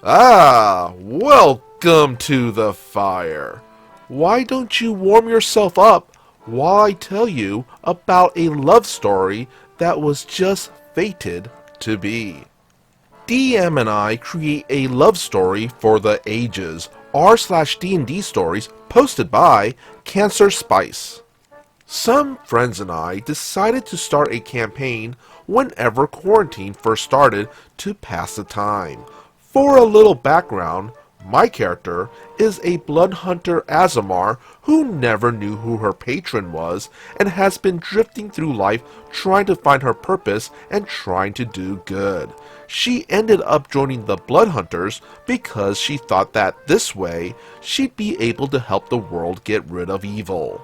Ah, welcome to the fire. Why don't you warm yourself up while I tell you about a love story that was just fated to be? DM and I create a love story for the ages, r/D&D stories posted by Cancer Spice. Some friends and I decided to start a campaign whenever quarantine first started to pass the time. For a little background, my character is a blood hunter Azamar who never knew who her patron was and has been drifting through life trying to find her purpose and trying to do good. She ended up joining the blood hunters because she thought that this way she'd be able to help the world get rid of evil.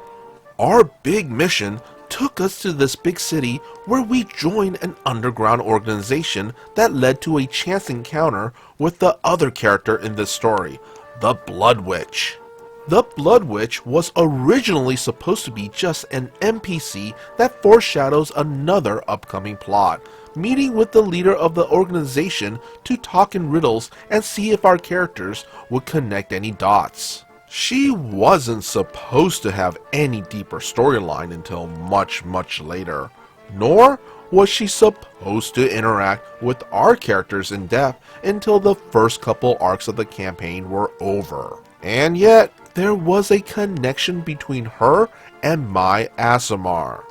Our big mission took us to this big city where we joined an underground organization that led to a chance encounter with the other character in this story, the Blood Witch. The Blood Witch was originally supposed to be just an NPC that foreshadows another upcoming plot, meeting with the leader of the organization to talk in riddles and see if our characters would connect any dots. She wasn't supposed to have any deeper storyline until much later, nor was she supposed to interact with our characters in depth until the first couple arcs of the campaign were over. And yet, there was a connection between her and my Asimar.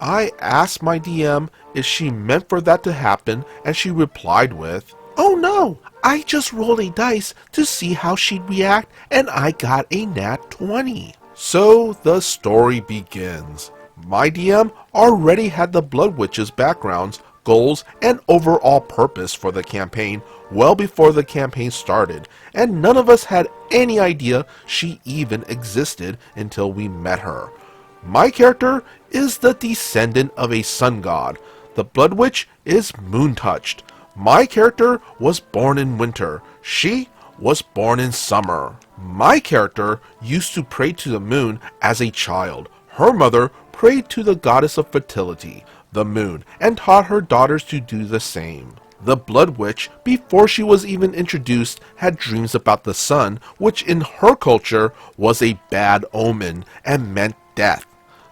I asked my DM if she meant for that to happen, and she replied with, "Oh no, I just rolled a dice to see how she'd react, and I got a nat 20. So the story begins. My DM already had the Blood Witch's backgrounds, goals, and overall purpose for the campaign well before the campaign started, and none of us had any idea she even existed until we met her. My character is the descendant of a sun god. The Blood Witch is moon-touched. My character was born in winter. She was born in summer. My character used to pray to the moon as a child. Her mother prayed to the goddess of fertility, the moon, and taught her daughters to do the same. The Blood Witch, before she was even introduced, had dreams about the sun, which in her culture was a bad omen and meant death,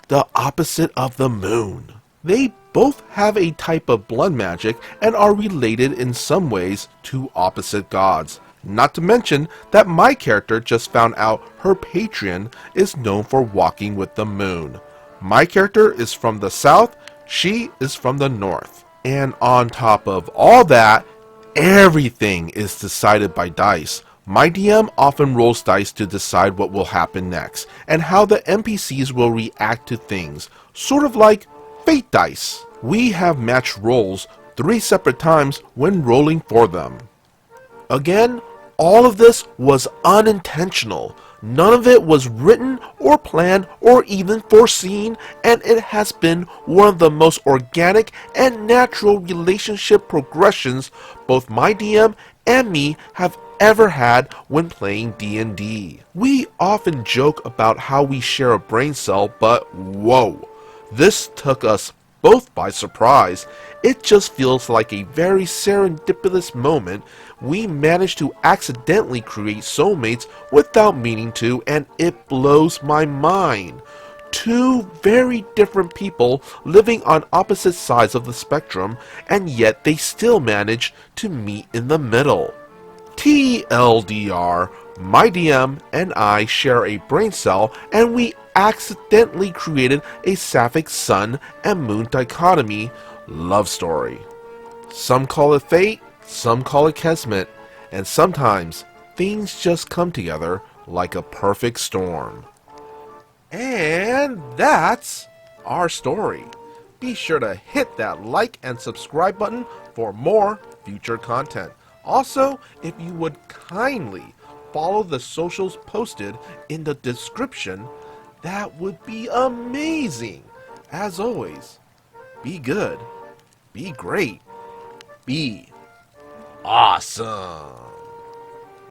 the opposite of the moon. They both have a type of blood magic and are related in some ways to opposite gods. Not to mention that my character just found out her patron is known for walking with the moon. My character is from the south, she is from the north. And on top of all that, everything is decided by dice. My DM often rolls dice to decide what will happen next, and how the NPCs will react to things, sort of like fate dice. We have matched rolls 3 separate times when rolling for them. Again, all of this was unintentional. None of it was written or planned or even foreseen, and it has been one of the most organic and natural relationship progressions both my DM and me have ever had when playing D&D. We often joke about how we share a brain cell, but whoa, this took us both by surprise. It just feels like a very serendipitous moment. We managed to accidentally create soulmates without meaning to, and it blows my mind. Two very different people living on opposite sides of the spectrum, and yet they still manage to meet in the middle. TLDR, my DM and I share a brain cell, and we accidentally created a sapphic sun and moon dichotomy love story. Some call it fate, some call it kismet, and sometimes things just come together like a perfect storm. And that's our story. Be sure to hit that like and subscribe button for more future content. Also, if you would kindly follow the socials posted in the description, that would be amazing. As always, be good, be great, be awesome.